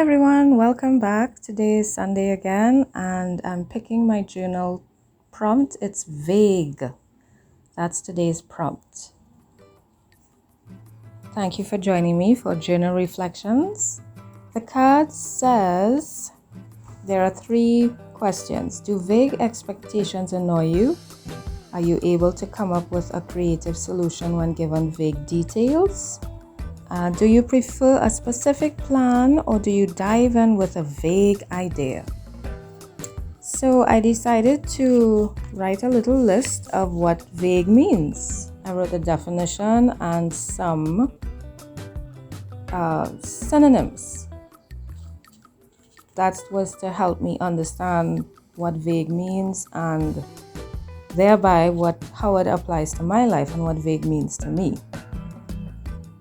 everyone, welcome back. Today is Sunday again, and I'm picking my journal prompt. It's vague. That's today's prompt. Thank you for joining me for journal reflections. The card says there are 3 questions. Do vague expectations annoy you? Are you able to come up with a creative solution when given vague details? Do you prefer a specific plan, or do you dive in with a vague idea? So I decided to write a little list of what vague means. I wrote the definition and some synonyms. That was to help me understand what vague means and thereby how it applies to my life and what vague means to me.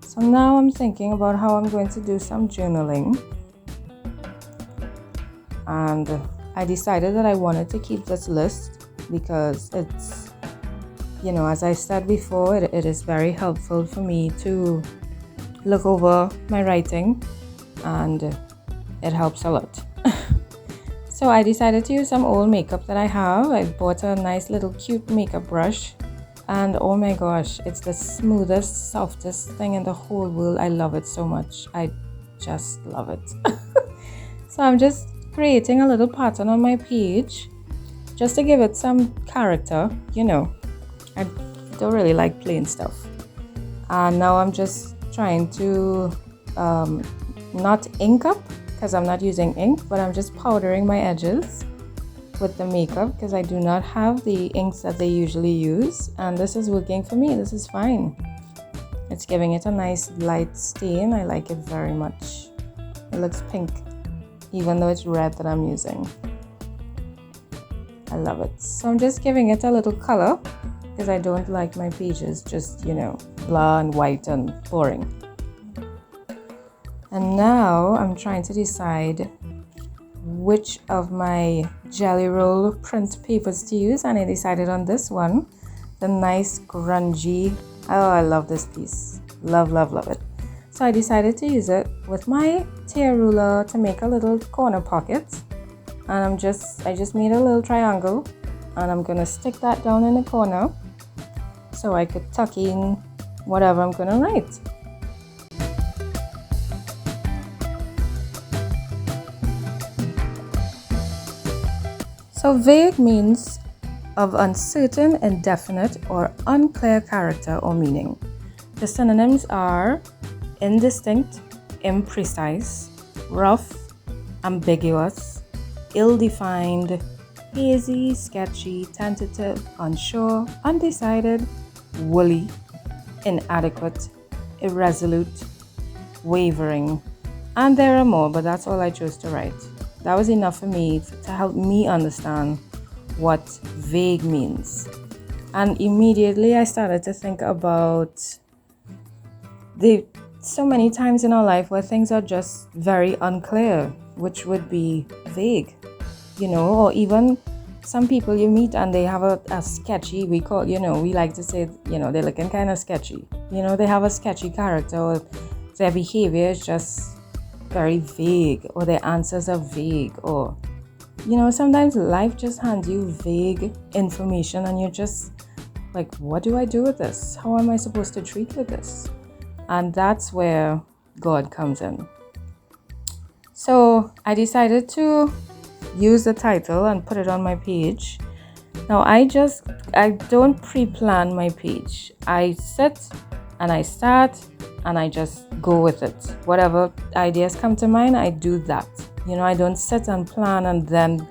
So now I'm thinking about how I'm going to do some journaling, and I decided that I wanted to keep this list because it's, as I said before, it is very helpful for me to look over my writing, and it helps a lot. So I decided to use some old makeup that I have. I bought a nice little cute makeup brush. And oh my gosh, it's the smoothest, softest thing in the whole world. I love it so much. I just love it. So I'm just creating a little pattern on my page just to give it some character. I don't really like plain stuff. And now I'm just trying to not ink up because I'm not using ink, but I'm just powdering my edges with the makeup because I do not have the inks that they usually use, and this is working for me. This is fine. It's giving it a nice light stain. I like it very much. It looks pink even though it's red that I'm using. I love it. So I'm just giving it a little color because I don't like my pages just blah and white and boring. And now I'm trying to decide which of my jelly roll print papers to use, and I decided on this one, the nice grungy. Oh, I love this piece. Love it. So I decided to use it with my tear ruler to make a little corner pocket, and I just made a little triangle, and I'm gonna stick that down in the corner so I could tuck in whatever I'm gonna write. So vague means of uncertain, indefinite, or unclear character or meaning. The synonyms are indistinct, imprecise, rough, ambiguous, ill-defined, hazy, sketchy, tentative, unsure, undecided, woolly, inadequate, irresolute, wavering, and there are more, but that's all I chose to write. That was enough for me to help me understand what vague means. And immediately I started to think about so many times in our life where things are just very unclear, which would be vague, or even some people you meet and they have a sketchy, we like to say, they're looking kind of sketchy. They have a sketchy character, or their behavior is just very vague, or their answers are vague, or sometimes life just hands you vague information and you're just like, what do I do with this? How am I supposed to treat with this? And that's where God comes in. So I decided to use the title and put it on my page. Now I don't pre-plan my page. I sit and I start and I just go with it. Whatever ideas come to mind, I do that. I don't sit and plan and then,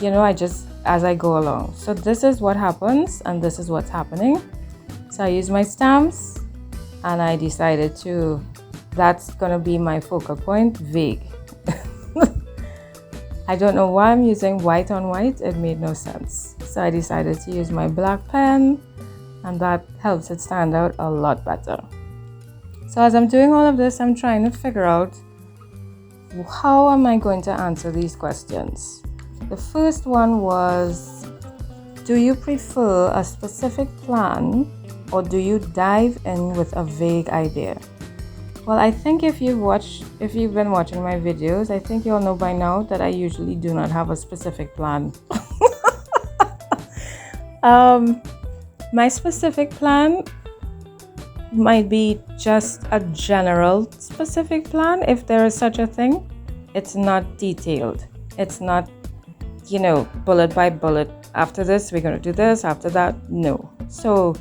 I just, as I go along. So this is what happens and this is what's happening. So I use my stamps and I decided that's going to be my focal point, vague. I don't know why I'm using white on white. It made no sense. So I decided to use my black pen, and that helps it stand out a lot better. So as I'm doing all of this, I'm trying to figure out how am I going to answer these questions. The first one was, do you prefer a specific plan, or do you dive in with a vague idea? Well, I think if you've been watching my videos, I think you'll know by now that I usually do not have a specific plan. My specific plan might be just a general specific plan, if there is such a thing. It's not detailed. It's not, bullet by bullet. After this, we're going to do this. After that, no. So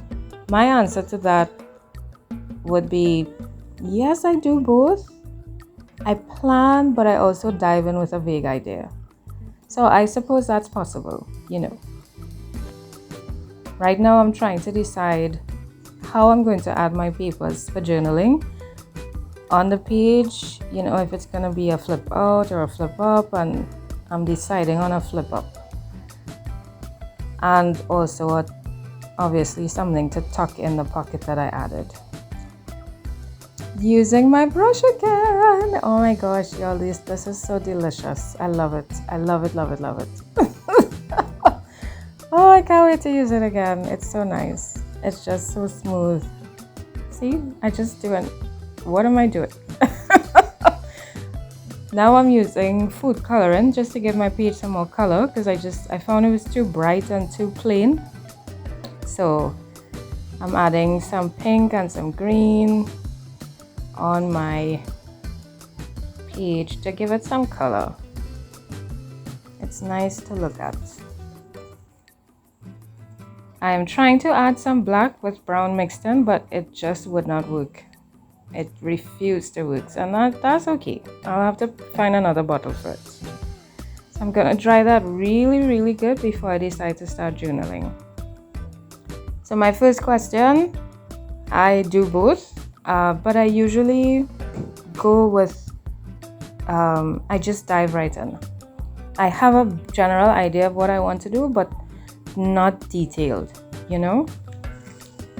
my answer to that would be, yes, I do both. I plan, but I also dive in with a vague idea. So I suppose that's possible, Right now, I'm trying to decide how I'm going to add my papers for journaling on the page, if it's going to be a flip out or a flip up, and I'm deciding on a flip up. And also, obviously, something to tuck in the pocket that I added. Using my brush again. Oh my gosh, y'all, this is so delicious. I love it. I love it, love it, love it. Oh, I can't wait to use it again. It's so nice. It's just so smooth. See, I just do it. What am I doing? Now I'm using food coloring just to give my page some more color, because I found it was too bright and too plain. So I'm adding some pink and some green on my page to give it some color. It's nice to look at. I am trying to add some black with brown mixed in, but it just would not work. It refused to work, and that's okay. I'll have to find another bottle for it. So I'm gonna dry that really, really good before I decide to start journaling. So my first question, I do both, but I usually go with, I just dive right in. I have a general idea of what I want to do, but not detailed,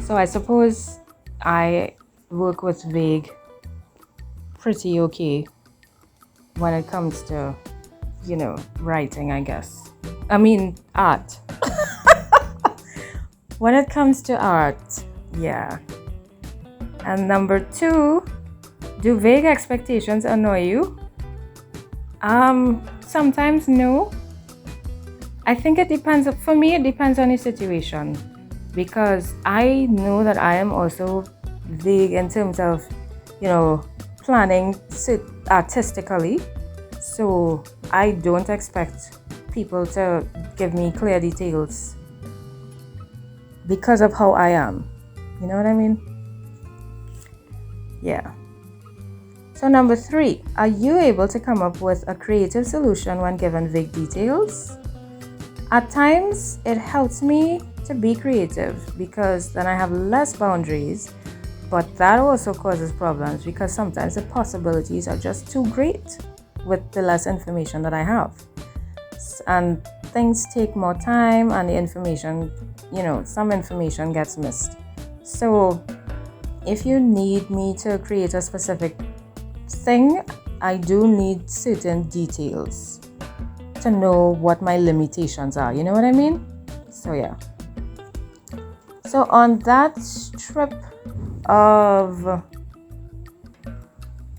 So I suppose I work with vague pretty okay when it comes to, writing, I guess. I mean, art. When it comes to art, yeah. And number 2, do vague expectations annoy you? Sometimes no. I think it depends. For me, it depends on the situation, because I know that I am also vague in terms of, planning artistically. So I don't expect people to give me clear details because of how I am. You know what I mean? Yeah. So number 3, are you able to come up with a creative solution when given vague details? At times, it helps me to be creative because then I have less boundaries, but that also causes problems because sometimes the possibilities are just too great with the less information that I have. And things take more time, and the information, some information gets missed. So if you need me to create a specific thing, I do need certain details to know what my limitations are. You know what I mean? So yeah. So on that strip of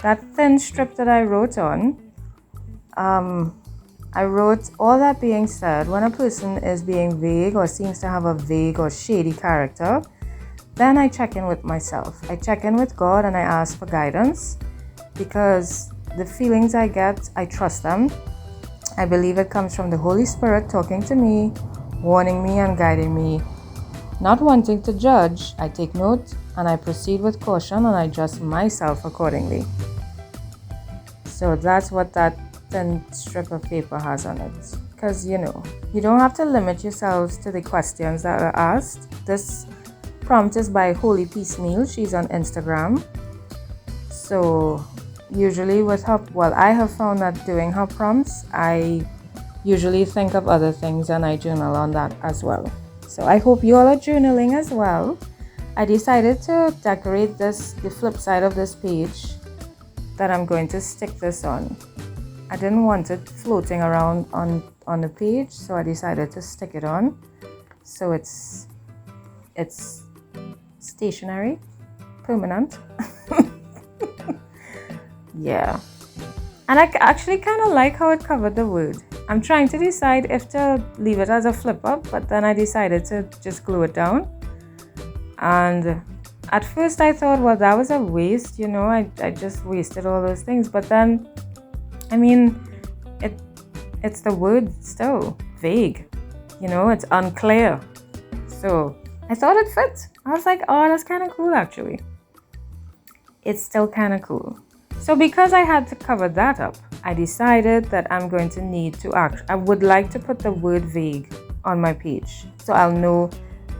that thin strip that I wrote on, I wrote, all that being said, when a person is being vague or seems to have a vague or shady character, then I check in with myself. I check in with God and I ask for guidance, because the feelings I get, I trust them. I believe it comes from the Holy Spirit talking to me, warning me and guiding me. Not wanting to judge, I take note and I proceed with caution and I adjust myself accordingly. So that's what that thin strip of paper has on it. Because, you don't have to limit yourselves to the questions that are asked. This prompt is by Whollypiecemeal. She's on Instagram. So usually with her, I have found that doing her prompts, I usually think of other things and I journal on that as well. So I hope you all are journaling as well. I decided to decorate the flip side of this page that I'm going to stick this on. I didn't want it floating around on the page, so I decided to stick it on. So it's stationary, permanent. Yeah. And I actually kind of like how it covered the word. I'm trying to decide if to leave it as a flip up, but then I decided to just glue it down. And at first I thought, well, that was a waste, you know, I just wasted all those things. But then, I mean, it's the word still vague, you know, it's unclear. So I thought it fit. I was like, oh, that's kind of cool actually. It's still kind of cool. So because I had to cover that up, I decided that I'm going to need to I would like to put the word vague on my page, so I'll know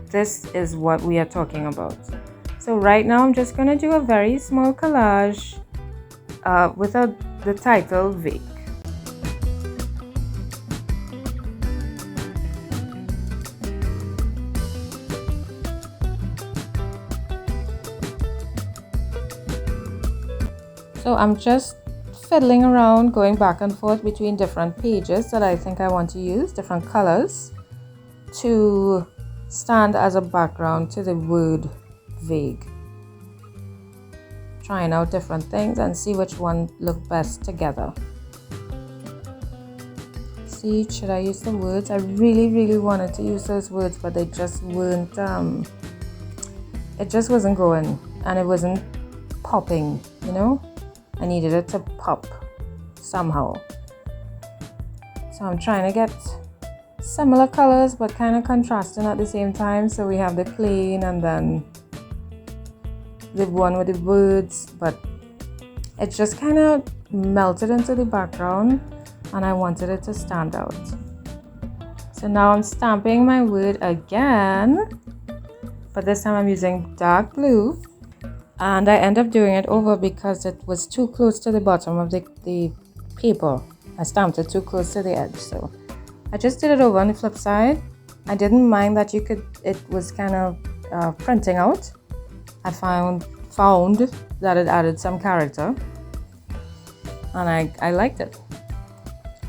this is what we are talking about. So right now I'm just going to do a very small collage with the title vague. So I'm just fiddling around, going back and forth between different pages that I think I want to use, different colors, to stand as a background to the word vague. Trying out different things and see which one look best together. See, should I use the words? I really wanted to use those words, but they just weren't, it just wasn't going, and it wasn't popping, you know? I needed it to pop somehow. So I'm trying to get similar colors but kind of contrasting at the same time. So we have the plain and then the one with the words, but it just kind of melted into the background and I wanted it to stand out. So now I'm stamping my word again, but this time I'm using dark blue. And I end up doing it over because it was too close to the bottom of the paper. I stamped it too close to the edge, so I just did it over on the flip side. I didn't mind that it was kind of printing out. I found that it added some character, and I liked it.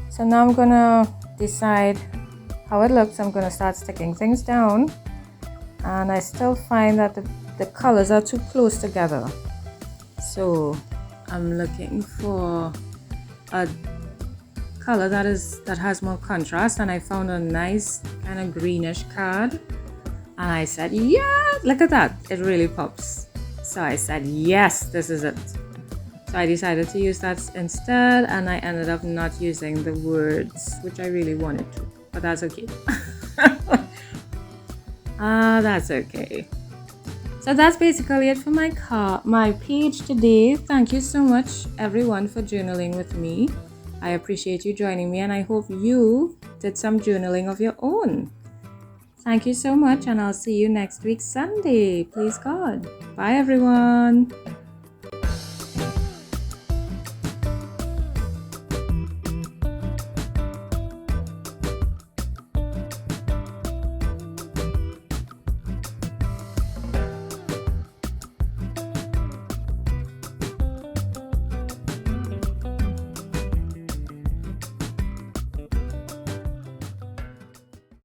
So now I'm gonna decide how it looks. I'm gonna start sticking things down, and I still find that the colors are too close together, so I'm looking for a color that has more contrast, and I found a nice kind of greenish card, and I said, yeah, look at that, it really pops. So I said, yes, this is it. So I decided to use that instead, and I ended up not using the words, which I really wanted to, but that's okay. That's okay. So that's basically it for my page today. Thank you so much everyone for journaling with me. I appreciate you joining me, and I hope you did some journaling of your own. Thank you so much, and I'll see you next week Sunday. Please God. Bye everyone.